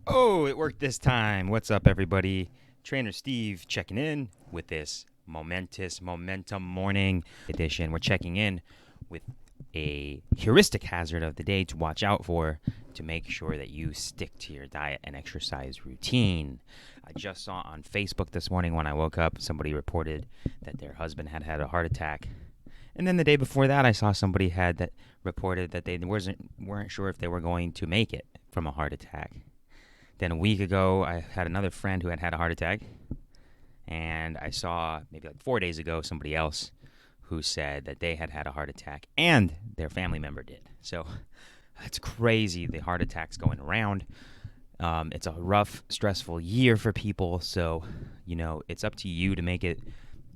Oh, it worked this time. What's up, everybody? Trainer Steve checking in with this momentum morning edition. We're checking in with a heuristic hazard of the day to watch out for to make sure that you stick to your diet and exercise routine. I just saw on Facebook this morning when I woke up, somebody reported that their husband had had a heart attack. And then the day before that, I saw somebody had that reported that they weren't sure if they were going to make it from a heart attack. Then a week ago, I had another friend who had had a heart attack. And I saw maybe like 4 days ago somebody else who said that they had had a heart attack and their family member did. So it's crazy, the heart attacks going around. It's a rough, stressful year for people. So, it's up to you to make it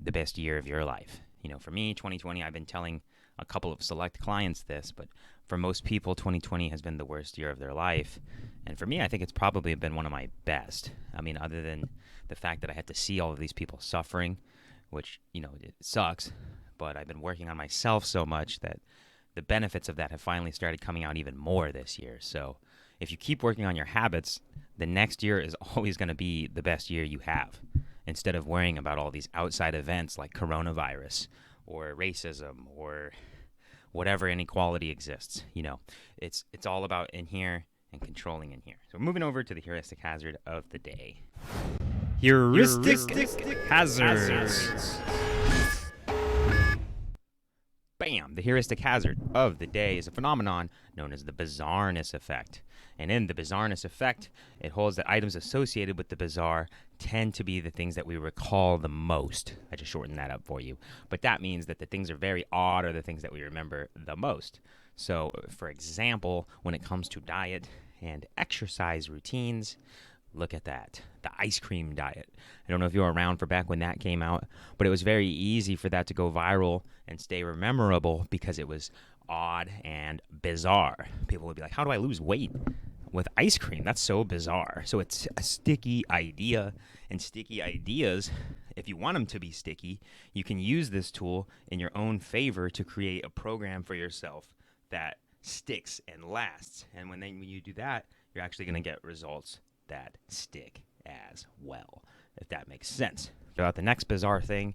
the best year of your life. For me, 2020, I've been telling a couple of select clients this, but for most people, 2020 has been the worst year of their life. And for me, I think it's probably been one of my best. I mean, other than the fact that I had to see all of these people suffering, which, it sucks, but I've been working on myself so much that the benefits of that have finally started coming out even more this year. So if you keep working on your habits, the next year is always going to be the best year you have, instead of worrying about all these outside events like coronavirus or racism or whatever inequality exists. It's all about in here and controlling in here. So we're moving over to the heuristic hazard of the day. Heuristic hazards. Bam! The heuristic hazard of the day is a phenomenon known as the bizarreness effect. And in the bizarreness effect, it holds that items associated with the bizarre tend to be the things that we recall the most. I just shortened that up for you. But that means that the things are very odd are the things that we remember the most. So, for example, when it comes to diet and exercise routines, look at that. The ice cream diet. I don't know if you were around for back when that came out, but it was very easy for that to go viral and stay memorable because it was odd and bizarre. People would be like, how do I lose weight with ice cream? That's so bizarre. So it's a sticky idea, and sticky ideas, if you want them to be sticky, you can use this tool in your own favor to create a program for yourself that sticks and lasts. And when you do that, you're actually going to get results that stick as well, if that makes sense. About the next bizarre thing,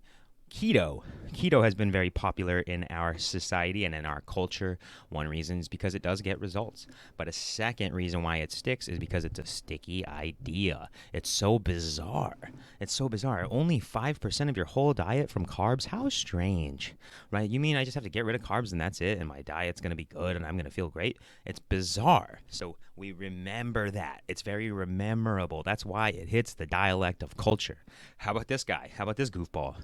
keto. Keto has been very popular in our society and in our culture. One reason is because it does get results. But a second reason why it sticks is because it's a sticky idea. It's so bizarre. It's so bizarre. Only 5% of your whole diet from carbs? How strange, right? You mean I just have to get rid of carbs and that's it, and my diet's going to be good and I'm going to feel great? It's bizarre. So we remember that. It's very memorable. That's why it hits the dialect of culture. How about this guy? How about this goofball?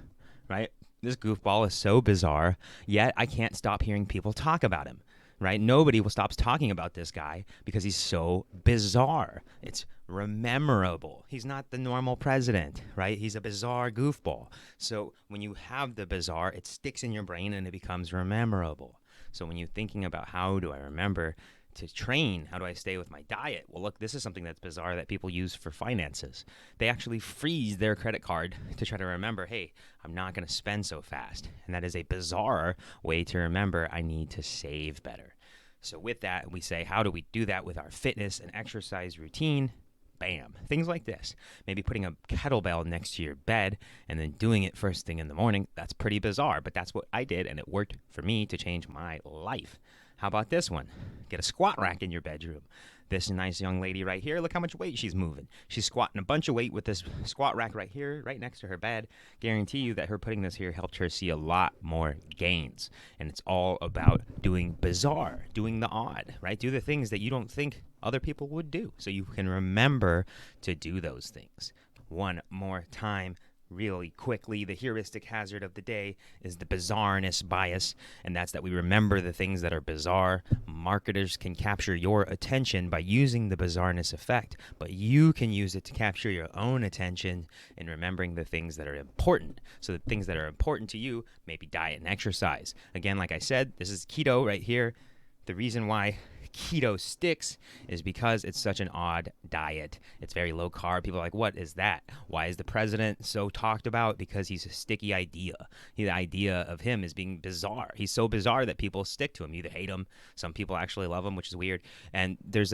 Right? This goofball is so bizarre, yet I can't stop hearing people talk about him. Right? Nobody will stop talking about this guy because he's so bizarre. It's memorable. He's not the normal president, right? He's a bizarre goofball. So when you have the bizarre, it sticks in your brain and it becomes memorable. So when you're thinking about how do I remember to train, how do I stay with my diet? Well, look, this is something that's bizarre that people use for finances. They actually freeze their credit card to try to remember, hey, I'm not going to spend so fast. And that is a bizarre way to remember I need to save better. So with that, we say, how do we do that with our fitness and exercise routine? Bam. Things like this. Maybe putting a kettlebell next to your bed and then doing it first thing in the morning. That's pretty bizarre, but that's what I did, and it worked for me to change my life. How about this one? Get a squat rack in your bedroom. This nice young lady right here, look how much weight she's moving. She's squatting a bunch of weight with this squat rack right here, right next to her bed. Guarantee you that her putting this here helped her see a lot more gains. And it's all about doing bizarre, doing the odd, right? Do the things that you don't think other people would do so you can remember to do those things. One more time, really quickly, the heuristic hazard of the day is the bizarreness bias, and that's that we remember the things that are bizarre. Marketers can capture your attention by using the bizarreness effect, but you can use it to capture your own attention in remembering the things that are important. So the things that are important to you, maybe diet and exercise. Again, like I said, this is keto right here. The reason why keto sticks is because it's such an odd diet. It's very low carb. People are like, what is that? Why is the president so talked about? Because he's a sticky idea. The idea of him is being bizarre. He's so bizarre that people stick to him. You either hate him, some people actually love him, which is weird. And there's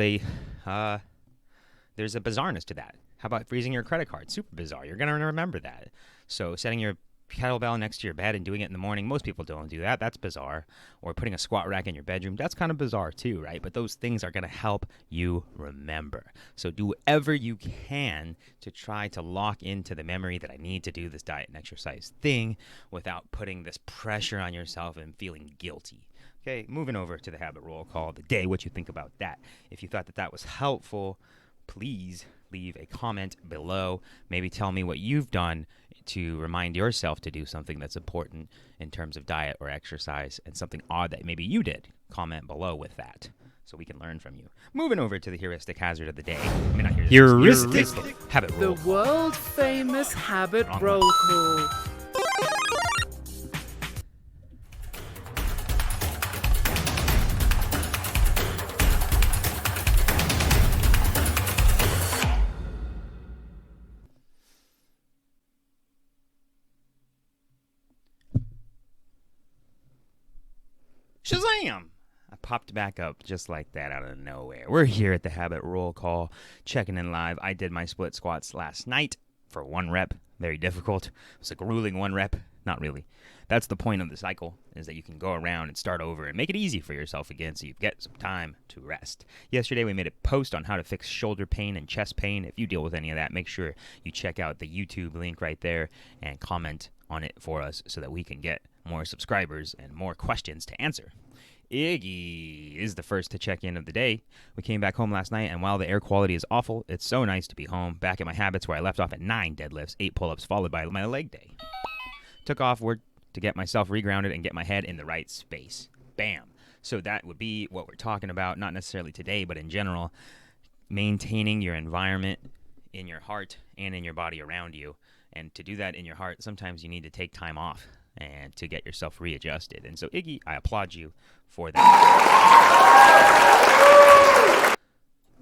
there's a bizarreness to that. How about freezing your credit card? Super bizarre. You're going to remember that. So setting your kettlebell next to your bed and doing it in the morning, most people don't do that. That's bizarre. Or putting a squat rack in your bedroom, that's kind of bizarre too, right? But those things are going to help you remember. So do whatever you can to try to lock into the memory that I need to do this diet and exercise thing without putting this pressure on yourself and feeling guilty. Okay, moving over to the habit roll call of the day. What you think about that? If you thought that that was helpful, please leave a comment below. Maybe tell me what you've done to remind yourself to do something that's important in terms of diet or exercise, and something odd that maybe you did. Comment below with that so we can learn from you. Moving over to the heuristic hazard of the day. I mean, not heuristic. Habit roll. The world famous habit roll call. Shazam! I popped back up just like that out of nowhere. We're here at the habit roll call, checking in live. I did my split squats last night for 1 rep. Very difficult. It was a grueling 1 rep. Not really. That's the point of the cycle, is that you can go around and start over and make it easy for yourself again so you get some time to rest. Yesterday we made a post on how to fix shoulder pain and chest pain. If you deal with any of that, make sure you check out the YouTube link right there and comment on it for us so that we can get more subscribers and more questions to answer. Iggy is the first to check in of the day. We came back home last night, and while the air quality is awful, it's so nice to be home, back at my habits where I left off at 9 deadlifts, 8 pull-ups, followed by my leg day. Took off work to get myself regrounded and get my head in the right space. Bam. So that would be what we're talking about, not necessarily today, but in general, maintaining your environment in your heart and in your body around you. And to do that in your heart, sometimes you need to take time off and to get yourself readjusted. And so, Iggy, I applaud you for that.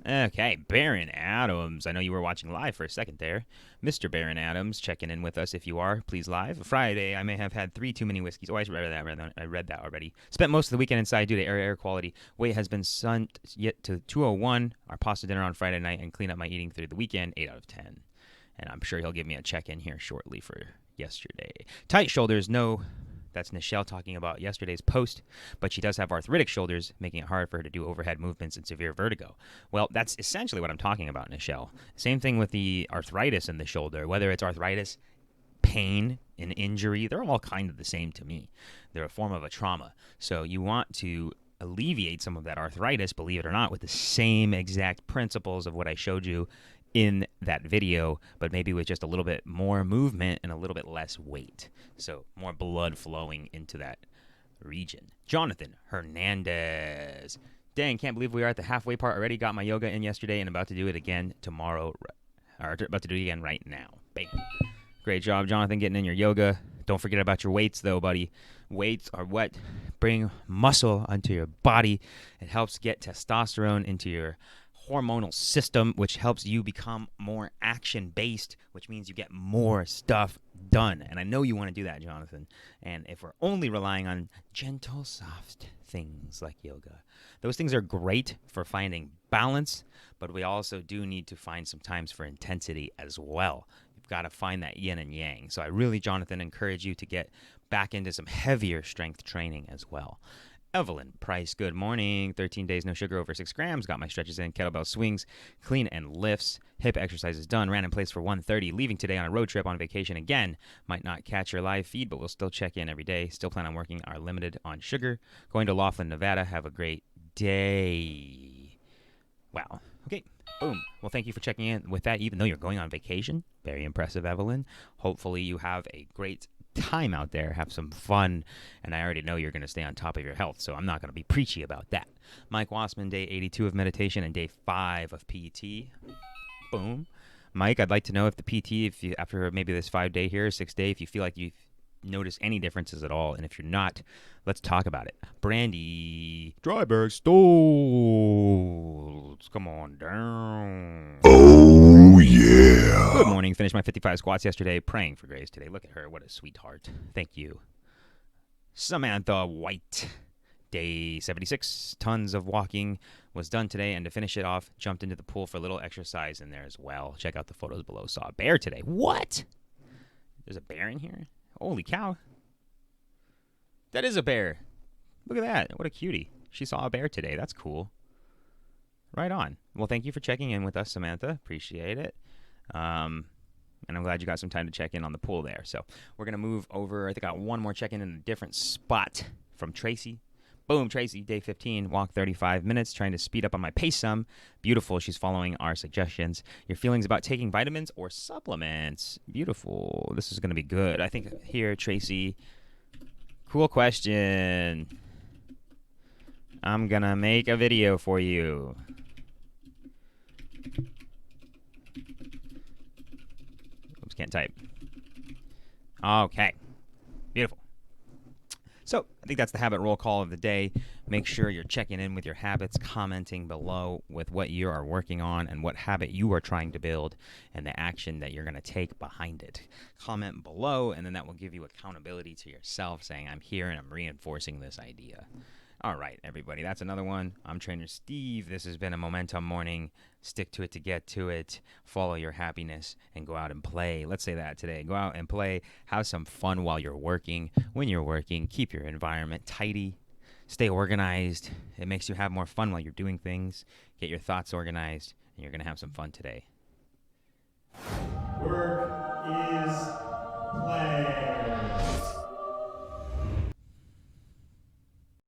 Okay, Baron Adams. I know you were watching live for a second there. Mr. Baron Adams, checking in with us if you are, please live. Friday, I may have had 3 too many whiskeys. Oh, I read that already. Spent most of the weekend inside due to air quality. Weight has been sent yet to 201. Our pasta dinner on Friday night and clean up my eating through the weekend, 8 out of 10. And I'm sure he'll give me a check-in here shortly for yesterday. Tight shoulders, no. That's Nichelle talking about yesterday's post, but she does have arthritic shoulders, making it hard for her to do overhead movements and severe vertigo. Well, that's essentially what I'm talking about, Nichelle. Same thing with the arthritis in the shoulder, whether it's arthritis, pain, an injury, they're all kind of the same to me. They're a form of a trauma. So you want to alleviate some of that arthritis, believe it or not, with the same exact principles of what I showed you in that video, but maybe with just a little bit more movement and a little bit less weight. So more blood flowing into that region. Jonathan Hernandez. Dang, can't believe we are at the halfway part already. Got my yoga in yesterday and about to do it again tomorrow. Or about to do it again right now. Bam. Great job, Jonathan, getting in your yoga. Don't forget about your weights, though, buddy. Weights are what bring muscle onto your body. It helps get testosterone into your hormonal system, which helps you become more action-based, which means you get more stuff done. And I know you want to do that, Jonathan. And if we're only relying on gentle, soft things like yoga, those things are great for finding balance, but we also do need to find some times for intensity as well. You've got to find that yin and yang. So I really, Jonathan, encourage you to get back into some heavier strength training as well. Evelyn Price, good morning. 13 days, no sugar, over 6 grams. Got my stretches in, kettlebell swings, clean and lifts. Hip exercises done. Ran in place for 1:30. Leaving today on a road trip on vacation again. Might not catch your live feed, but we'll still check in every day. Still plan on working our limited on sugar. Going to Laughlin, Nevada. Have a great day. Wow. Okay. Boom. Well, thank you for checking in with that, even though you're going on vacation. Very impressive, Evelyn. Hopefully you have a great time out there, have some fun, and I already know you're going to stay on top of your health, so I'm not going to be preachy about that. Mike Wassman, day 82 of meditation and day 5 of PT. Boom. Mike, I'd like to know if the PT, if you, after maybe this 5-day here, 6-day, if you feel like you've noticed any differences at all, and if you're not, let's talk about it. Brandy, Dryberg, Stoltz, come on down. Oh, yeah. Good morning. Finished my 55 squats yesterday. Praying for Grace today. Look at her. What a sweetheart. Thank you. Samantha White. Day 76, tons of walking was done today. And to finish it off, jumped into the pool for a little exercise in there as well. Check out the photos below. Saw a bear today. What? There's a bear in here? Holy cow. That is a bear. Look at that. What a cutie. She saw a bear today. That's cool. Right on. Well, thank you for checking in with us, Samantha. Appreciate it. And I'm glad you got some time to check in on the pool there. So we're going to move over. I think I got one more check-in a different spot from Tracy. Boom, Tracy, day 15, walk 35 minutes, trying to speed up on my pace some. Beautiful. She's following our suggestions. Your feelings about taking vitamins or supplements. Beautiful. This is going to be good. I think here, Tracy, cool question. I'm going to make a video for you. Oops, can't type. Okay. Beautiful. So I think that's the habit roll call of the day. Make sure you're checking in with your habits, commenting below with what you are working on and what habit you are trying to build and the action that you're going to take behind it. Comment below, and then that will give you accountability to yourself, saying I'm here and I'm reinforcing this idea. All right, everybody, that's another one. I'm Trainer Steve. This has been a Momentum Morning. Stick to it to get to it. Follow your happiness and go out and play. Let's say that today. Go out and play. Have some fun while you're working. When you're working, keep your environment tidy. Stay organized. It makes you have more fun while you're doing things. Get your thoughts organized, and you're going to have some fun today. Work.